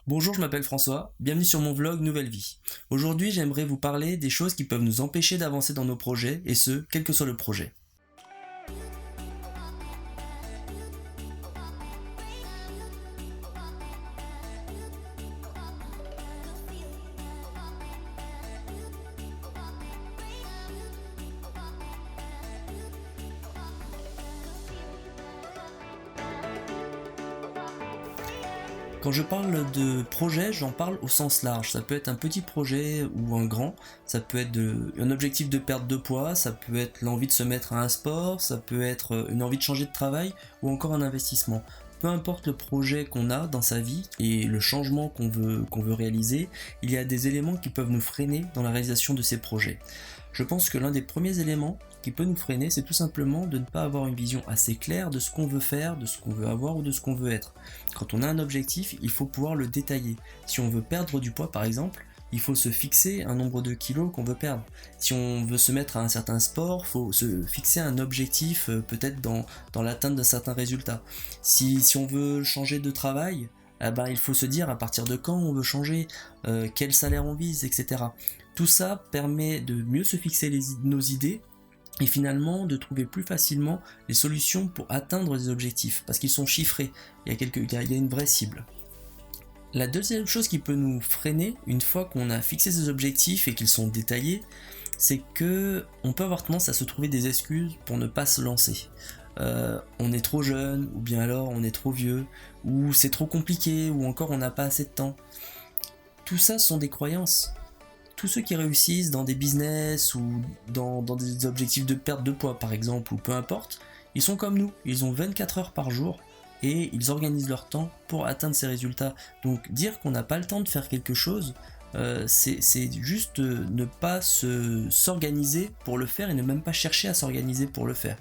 Bonjour, je m'appelle François, bienvenue sur mon vlog Nouvelle Vie. Aujourd'hui, j'aimerais vous parler des choses qui peuvent nous empêcher d'avancer dans nos projets, et ce, quel que soit le projet. Quand je parle de projet, j'en parle au sens large. Ça peut être un petit projet ou un grand, ça peut être un objectif de perte de poids, ça peut être l'envie de se mettre à un sport, ça peut être une envie de changer de travail ou encore un investissement. Peu importe le projet qu'on a dans sa vie et le changement qu'on veut réaliser, il y a des éléments qui peuvent nous freiner dans la réalisation de ces projets. Je pense que l'un des premiers éléments qui peut nous freiner, c'est tout simplement de ne pas avoir une vision assez claire de ce qu'on veut faire, de ce qu'on veut avoir ou de ce qu'on veut être. Quand on a un objectif, il faut pouvoir le détailler. Si on veut perdre du poids par exemple, il faut se fixer un nombre de kilos qu'on veut perdre. Si on veut se mettre à un certain sport, il faut se fixer un objectif peut-être dans l'atteinte d'un certain résultat. Si on veut changer de travail, il faut se dire à partir de quand on veut changer, quel salaire on vise, etc. Tout ça permet de mieux se fixer nos idées et finalement de trouver plus facilement les solutions pour atteindre les objectifs, parce qu'ils sont chiffrés, il y a une vraie cible. La deuxième chose qui peut nous freiner, une fois qu'on a fixé ces objectifs et qu'ils sont détaillés, c'est que on peut avoir tendance à se trouver des excuses pour ne pas se lancer. On est trop jeune, ou bien alors on est trop vieux, ou c'est trop compliqué, ou encore on n'a pas assez de temps. Tout ça sont des croyances. Tous ceux qui réussissent dans des business ou dans des objectifs de perte de poids par exemple, ou peu importe, ils sont comme nous, ils ont 24 heures par jour et ils organisent leur temps pour atteindre ces résultats. Donc dire qu'on n'a pas le temps de faire quelque chose, c'est juste ne pas s'organiser pour le faire et ne même pas chercher à s'organiser pour le faire.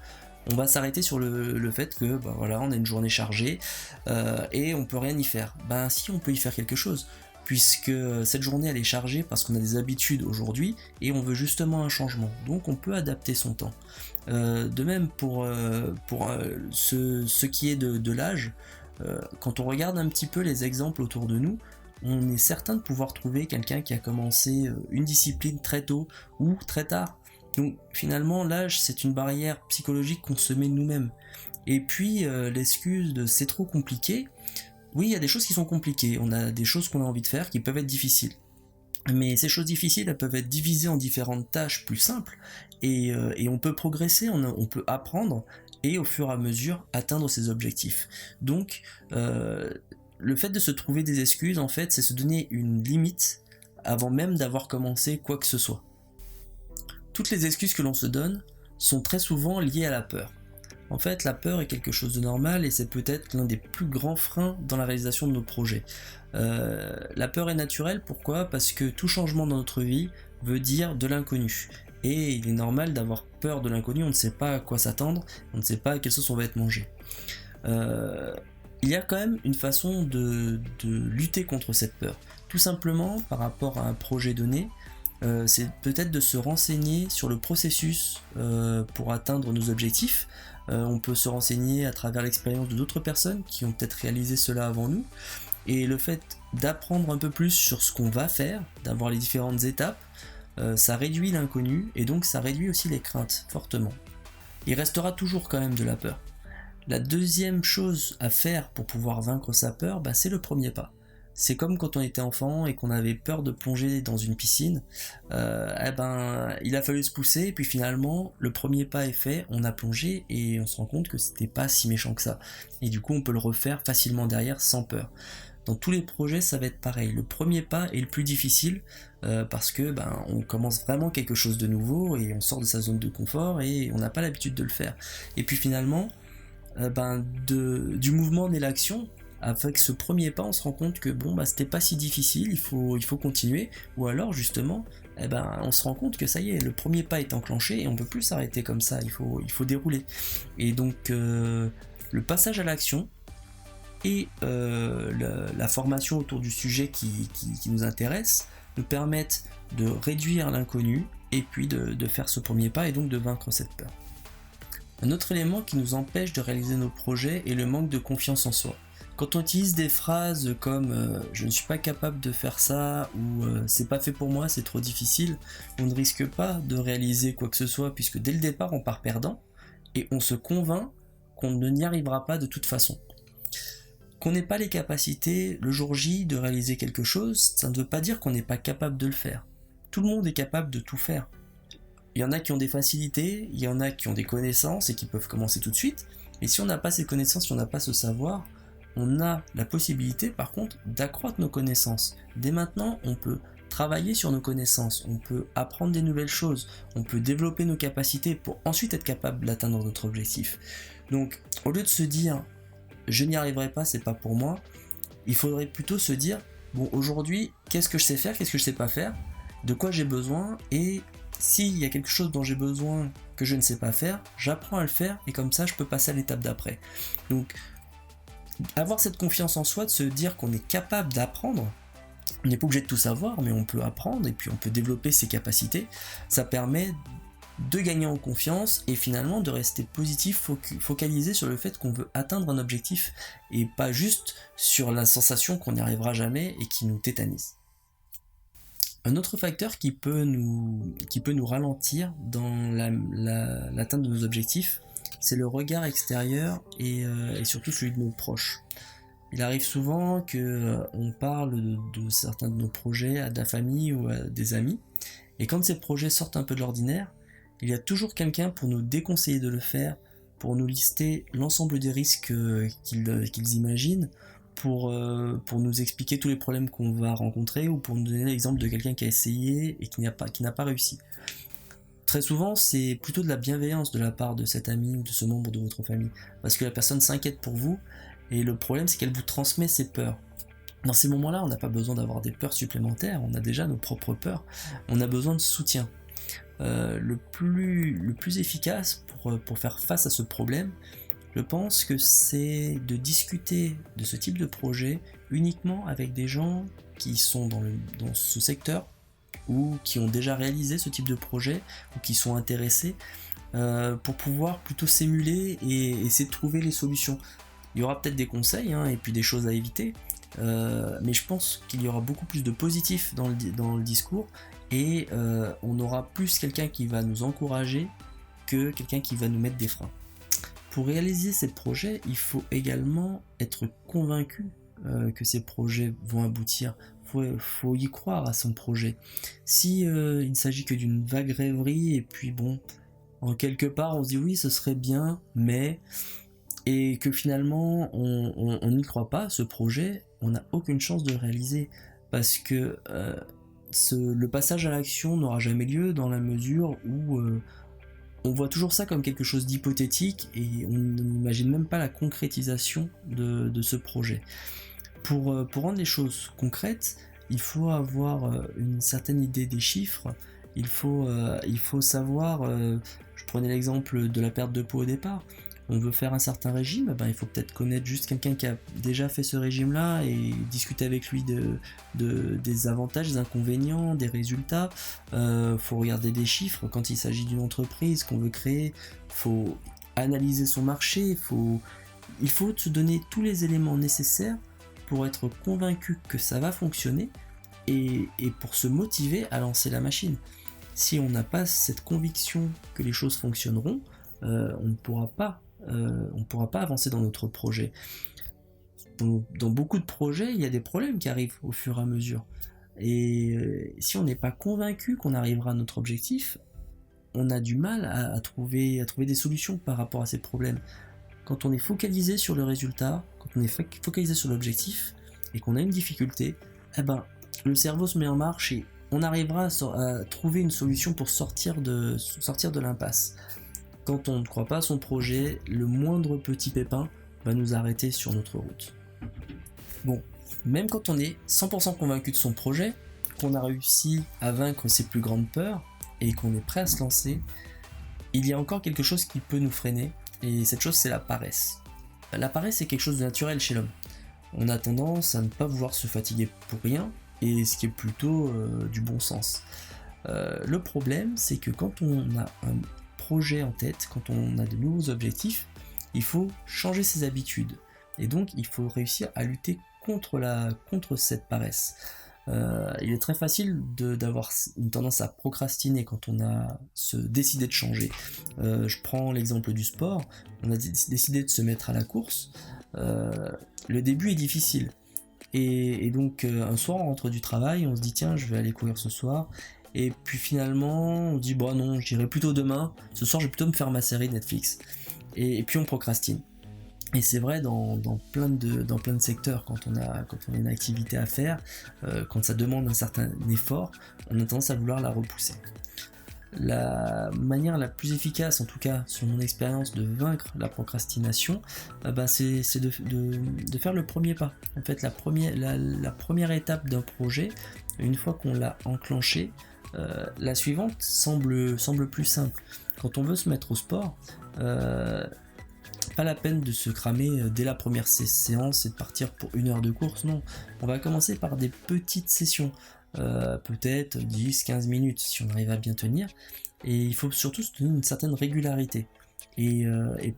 On va s'arrêter sur le fait que on a une journée chargée et on peut rien y faire. Si, on peut y faire quelque chose, puisque cette journée elle est chargée parce qu'on a des habitudes aujourd'hui et on veut justement un changement, donc on peut adapter son temps. De même pour ce qui est de l'âge, quand on regarde un petit peu les exemples autour de nous, on est certain de pouvoir trouver quelqu'un qui a commencé une discipline très tôt ou très tard. Donc finalement l'âge c'est une barrière psychologique qu'on se met nous-mêmes. Et puis l'excuse de c'est trop compliqué, oui, il y a des choses qui sont compliquées, on a des choses qu'on a envie de faire qui peuvent être difficiles. Mais ces choses difficiles, elles peuvent être divisées en différentes tâches plus simples, et on peut progresser, on peut apprendre, et au fur et à mesure atteindre ses objectifs. Donc, le fait de se trouver des excuses, en fait, c'est se donner une limite avant même d'avoir commencé quoi que ce soit. Toutes les excuses que l'on se donne sont très souvent liées à la peur. En fait, la peur est quelque chose de normal et c'est peut-être l'un des plus grands freins dans la réalisation de nos projets. La peur est naturelle, pourquoi ? Parce que tout changement dans notre vie veut dire de l'inconnu. Et il est normal d'avoir peur de l'inconnu, on ne sait pas à quoi s'attendre, on ne sait pas à quelle sauce on va être mangé. Il y a quand même une façon de lutter contre cette peur. Tout simplement, par rapport à un projet donné, c'est peut-être de se renseigner sur le processus pour atteindre nos objectifs. On peut se renseigner à travers l'expérience de d'autres personnes qui ont peut-être réalisé cela avant nous. Et le fait d'apprendre un peu plus sur ce qu'on va faire, d'avoir les différentes étapes, ça réduit l'inconnu et donc ça réduit aussi les craintes fortement. Il restera toujours quand même de la peur. La deuxième chose à faire pour pouvoir vaincre sa peur, c'est le premier pas. C'est comme quand on était enfant et qu'on avait peur de plonger dans une piscine, il a fallu se pousser et puis finalement le premier pas est fait, on a plongé et on se rend compte que c'était pas si méchant que ça. Et du coup on peut le refaire facilement derrière sans peur. Dans tous les projets ça va être pareil, le premier pas est le plus difficile parce que on commence vraiment quelque chose de nouveau et on sort de sa zone de confort et on n'a pas l'habitude de le faire. Et puis finalement, du mouvement naît l'action. Avec ce premier pas, on se rend compte que c'était pas si difficile, il faut continuer, ou alors justement, on se rend compte que ça y est, le premier pas est enclenché et on peut plus s'arrêter comme ça, il faut dérouler. Et donc le passage à l'action et la formation autour du sujet qui nous intéresse nous permettent de réduire l'inconnu et puis de faire ce premier pas et donc de vaincre cette peur. Un autre élément qui nous empêche de réaliser nos projets est le manque de confiance en soi. Quand on utilise des phrases comme je ne suis pas capable de faire ça ou c'est pas fait pour moi, c'est trop difficile, on ne risque pas de réaliser quoi que ce soit puisque dès le départ on part perdant et on se convainc qu'on ne n'y arrivera pas de toute façon. Qu'on n'ait pas les capacités le jour J de réaliser quelque chose, ça ne veut pas dire qu'on n'est pas capable de le faire. Tout le monde est capable de tout faire. Il y en a qui ont des facilités, il y en a qui ont des connaissances et qui peuvent commencer tout de suite. Et si on n'a pas ces connaissances, si on n'a pas ce savoir, on a la possibilité par contre d'accroître nos connaissances. Dès maintenant, on peut travailler sur nos connaissances, on peut apprendre des nouvelles choses, on peut développer nos capacités pour ensuite être capable d'atteindre notre objectif. Donc, au lieu de se dire je n'y arriverai pas, c'est pas pour moi, il faudrait plutôt se dire bon, aujourd'hui, qu'est-ce que je sais faire, qu'est-ce que je sais pas faire, de quoi j'ai besoin, et s'il y a quelque chose dont j'ai besoin que je ne sais pas faire, j'apprends à le faire et comme ça je peux passer à l'étape d'après. Donc avoir cette confiance en soi, de se dire qu'on est capable d'apprendre, on n'est pas obligé de tout savoir, mais on peut apprendre et puis on peut développer ses capacités, ça permet de gagner en confiance et finalement de rester positif, focalisé sur le fait qu'on veut atteindre un objectif et pas juste sur la sensation qu'on n'y arrivera jamais et qui nous tétanise. Un autre facteur qui peut nous ralentir dans l'atteinte de nos objectifs, c'est le regard extérieur et surtout celui de nos proches. Il arrive souvent qu'on parle de certains de nos projets à de la famille ou à des amis, et quand ces projets sortent un peu de l'ordinaire, il y a toujours quelqu'un pour nous déconseiller de le faire, pour nous lister l'ensemble des risques qu'ils imaginent, pour nous expliquer tous les problèmes qu'on va rencontrer ou pour nous donner l'exemple de quelqu'un qui a essayé et qui n'a pas réussi. Très souvent, c'est plutôt de la bienveillance de la part de cet ami ou de ce membre de votre famille, parce que la personne s'inquiète pour vous et le problème c'est qu'elle vous transmet ses peurs. Dans ces moments-là, on n'a pas besoin d'avoir des peurs supplémentaires, on a déjà nos propres peurs, on a besoin de soutien. Le plus efficace pour faire face à ce problème, je pense que c'est de discuter de ce type de projet uniquement avec des gens qui sont dans ce secteur ou qui ont déjà réalisé ce type de projet ou qui sont intéressés pour pouvoir plutôt s'émuler et essayer de trouver les solutions. Il y aura peut-être des conseils et puis des choses à éviter, mais je pense qu'il y aura beaucoup plus de positif dans le discours et on aura plus quelqu'un qui va nous encourager que quelqu'un qui va nous mettre des freins. Pour réaliser ces projets, il faut également être convaincu que ces projets vont aboutir. Faut y croire à son projet. Si il ne s'agit que d'une vague rêverie et puis bon, en quelque part on se dit oui ce serait bien, mais et que finalement on n'y croit pas à ce projet, on n'a aucune chance de le réaliser parce que le passage à l'action n'aura jamais lieu dans la mesure où on voit toujours ça comme quelque chose d'hypothétique et on n'imagine même pas la concrétisation de ce projet. Pour rendre les choses concrètes, il faut avoir une certaine idée des chiffres, il faut savoir, je prenais l'exemple de la perte de poids au départ, on veut faire un certain régime, il faut peut-être connaître juste quelqu'un qui a déjà fait ce régime-là et discuter avec lui des avantages, des inconvénients, des résultats. Faut regarder des chiffres quand il s'agit d'une entreprise qu'on veut créer, faut analyser son marché, il faut se donner tous les éléments nécessaires pour être convaincu que ça va fonctionner et pour se motiver à lancer la machine. Si on n'a pas cette conviction que les choses fonctionneront, on ne pourra pas avancer dans notre projet. Dans beaucoup de projets, il y a des problèmes qui arrivent au fur et à mesure. Et si on n'est pas convaincu qu'on arrivera à notre objectif, on a du mal à trouver des solutions par rapport à ces problèmes. Quand on est focalisé sur le résultat, quand on est focalisé sur l'objectif et qu'on a une difficulté, le cerveau se met en marche et on arrivera à trouver une solution pour sortir de l'impasse. Quand on ne croit pas à son projet, le moindre petit pépin va nous arrêter sur notre route. Bon, même quand on est 100% convaincu de son projet, qu'on a réussi à vaincre ses plus grandes peurs et qu'on est prêt à se lancer, il y a encore quelque chose qui peut nous freiner, et cette chose c'est la paresse. La paresse c'est quelque chose de naturel chez l'homme. On a tendance à ne pas vouloir se fatiguer pour rien, et ce qui est plutôt du bon sens. Le problème c'est que quand on a un projet en tête, quand on a de nouveaux objectifs, il faut changer ses habitudes. Et donc il faut réussir à lutter contre cette paresse. Il est très facile d'avoir une tendance à procrastiner quand on a décidé de changer. Je prends l'exemple du sport, on a décidé de se mettre à la course. Le début est difficile. Et donc un soir on rentre du travail, on se dit tiens je vais aller courir ce soir. Et puis finalement on se dit bon non j'irai plutôt demain, ce soir je vais plutôt me faire ma série Netflix. Et puis on procrastine. Et c'est vrai dans plein de secteurs, quand on a une activité à faire, quand ça demande un certain effort, on a tendance à vouloir la repousser. La manière la plus efficace, en tout cas sur mon expérience, de vaincre la procrastination, c'est de faire le premier pas. En fait, la première étape d'un projet, une fois qu'on l'a enclenché, la suivante semble plus simple. Quand on veut se mettre au sport, pas la peine de se cramer dès la première séance et de partir pour 1 heure de course, non. On va commencer par des petites sessions, peut-être 10-15 minutes si on arrive à bien tenir, et il faut surtout se donner une certaine régularité. Et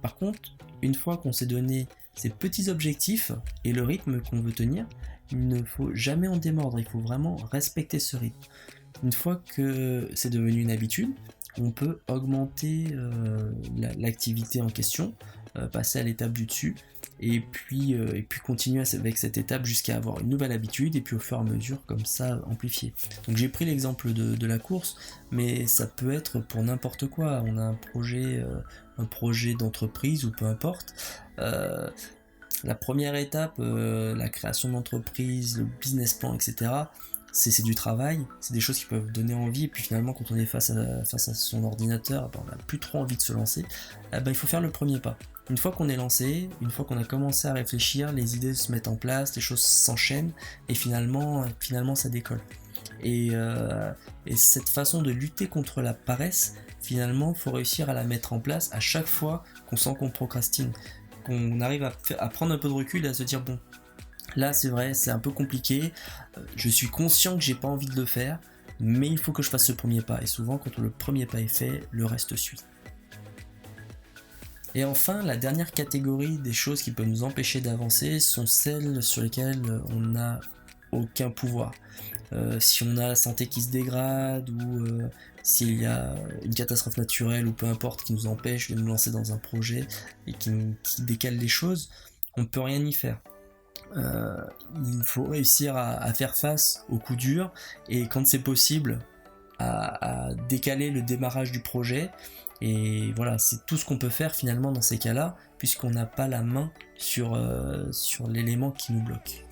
par contre, une fois qu'on s'est donné ces petits objectifs et le rythme qu'on veut tenir, il ne faut jamais en démordre, il faut vraiment respecter ce rythme. Une fois que c'est devenu une habitude, on peut augmenter l'activité en question, passer à l'étape du dessus, et puis continuer avec cette étape jusqu'à avoir une nouvelle habitude, et puis au fur et à mesure comme ça amplifier. Donc j'ai pris l'exemple de la course, mais ça peut être pour n'importe quoi. On a un projet d'entreprise ou peu importe. La première étape, la création d'entreprise, le business plan, etc., c'est du travail, c'est des choses qui peuvent donner envie, et puis finalement quand on est face à son ordinateur, on n'a plus trop envie de se lancer. Il faut faire le premier pas. Une fois qu'on est lancé, une fois qu'on a commencé à réfléchir, les idées se mettent en place, les choses s'enchaînent, et finalement ça décolle. Et cette façon de lutter contre la paresse, finalement, faut réussir à la mettre en place à chaque fois qu'on sent qu'on procrastine, qu'on arrive à prendre un peu de recul et à se dire bon, là c'est vrai, c'est un peu compliqué, je suis conscient que j'ai pas envie de le faire, mais il faut que je fasse ce premier pas. Et souvent quand le premier pas est fait, le reste suit. Et enfin, la dernière catégorie des choses qui peuvent nous empêcher d'avancer sont celles sur lesquelles on n'a aucun pouvoir. Si on a la santé qui se dégrade, ou s'il y a une catastrophe naturelle ou peu importe qui nous empêche de nous lancer dans un projet et qui décale les choses, on ne peut rien y faire. Il faut réussir à faire face aux coups durs, et quand c'est possible à décaler le démarrage du projet. Et voilà, c'est tout ce qu'on peut faire finalement dans ces cas-là, puisqu'on n'a pas la main sur l'élément qui nous bloque.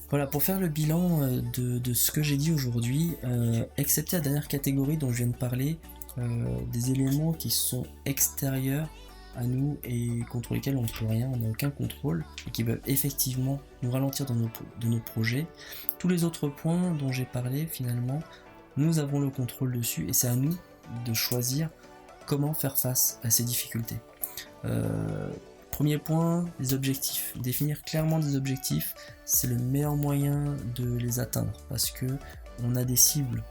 Voilà, pour faire le bilan de ce que j'ai dit aujourd'hui, excepté la dernière catégorie dont je viens de parler, des éléments qui sont extérieurs à nous et contre lesquels on ne peut rien, on n'a aucun contrôle, et qui peuvent effectivement nous ralentir dans nos projets. Tous les autres points dont j'ai parlé, finalement, nous avons le contrôle dessus, et c'est à nous de choisir comment faire face à ces difficultés. Premier point, les objectifs. Définir clairement des objectifs, c'est le meilleur moyen de les atteindre, parce que on a des cibles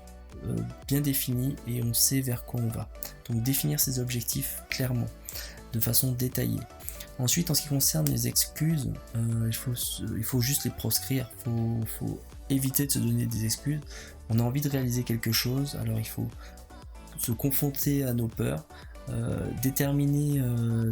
bien définies et on sait vers quoi on va. Donc définir ces objectifs clairement, de façon détaillée. Ensuite, en ce qui concerne les excuses, il faut juste les proscrire. Il faut éviter de se donner des excuses. On a envie de réaliser quelque chose, alors il faut se confronter à nos peurs, déterminer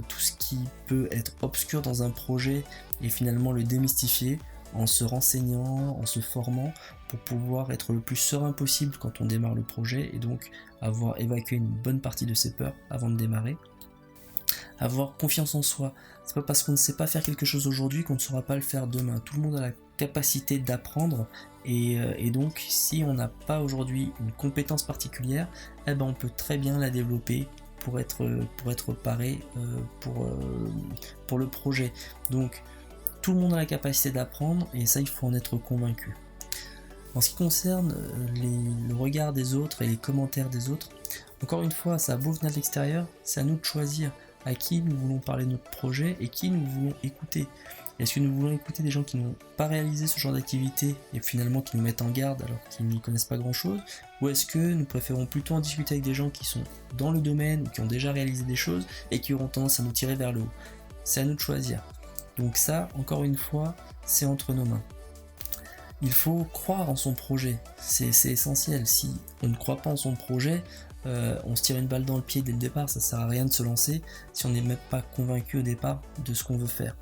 tout ce qui peut être obscur dans un projet et finalement le démystifier en se renseignant, en se formant, pour pouvoir être le plus serein possible quand on démarre le projet, et donc avoir évacué une bonne partie de ses peurs avant de démarrer. Avoir confiance en soi. C'est pas parce qu'on ne sait pas faire quelque chose aujourd'hui qu'on ne saura pas le faire demain. Tout le monde a la capacité d'apprendre, et donc si on n'a pas aujourd'hui une compétence particulière, on peut très bien la développer pour être paré pour le projet. Donc tout le monde a la capacité d'apprendre, et ça il faut en être convaincu. En ce qui concerne le regard des autres et les commentaires des autres, encore une fois, ça a beau venir de l'extérieur, c'est à nous de choisir à qui nous voulons parler de notre projet et qui nous voulons écouter. Est-ce que nous voulons écouter des gens qui n'ont pas réalisé ce genre d'activité et finalement qui nous mettent en garde alors qu'ils n'y connaissent pas grand chose, ou est-ce que nous préférons plutôt en discuter avec des gens qui sont dans le domaine ou qui ont déjà réalisé des choses et qui auront tendance à nous tirer vers le haut? c'est à nous de choisir. Donc ça, encore une fois, c'est entre nos mains. Il faut croire en son projet, c'est essentiel. Si on ne croit pas en son projet, on se tire une balle dans le pied dès le départ, ça sert à rien de se lancer si on n'est même pas convaincu au départ de ce qu'on veut faire.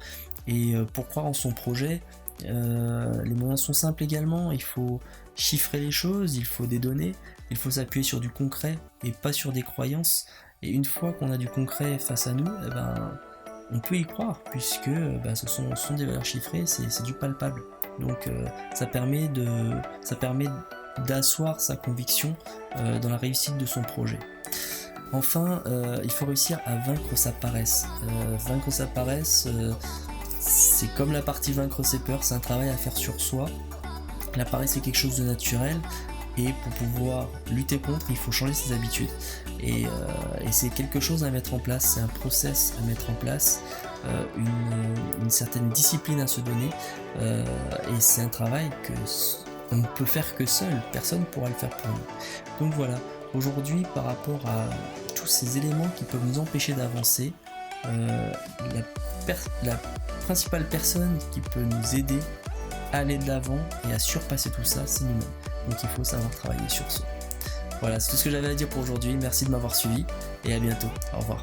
Et pour croire en son projet, les moyens sont simples également, il faut chiffrer les choses, il faut des données, il faut s'appuyer sur du concret et pas sur des croyances. Et une fois qu'on a du concret face à nous, on peut y croire, puisque ce sont des valeurs chiffrées, c'est du palpable. Donc ça permet d'asseoir sa conviction dans la réussite de son projet. Enfin, il faut réussir à vaincre sa paresse. Vaincre sa paresse, c'est comme la partie vaincre ses peurs, c'est un travail à faire sur soi. La paresse est quelque chose de naturel, et pour pouvoir lutter contre, il faut changer ses habitudes. Et c'est quelque chose à mettre en place, c'est un process à mettre en place, une certaine discipline à se donner, et c'est un travail qu'on ne peut faire que seul, personne ne pourra le faire pour nous. Donc voilà, aujourd'hui, par rapport à tous ces éléments qui peuvent nous empêcher d'avancer, la principale personne qui peut nous aider à aller de l'avant et à surpasser tout ça, c'est nous-mêmes. Donc il faut savoir travailler sur ça. Voilà, c'est tout ce que j'avais à dire pour aujourd'hui. Merci de m'avoir suivi et à bientôt. Au revoir.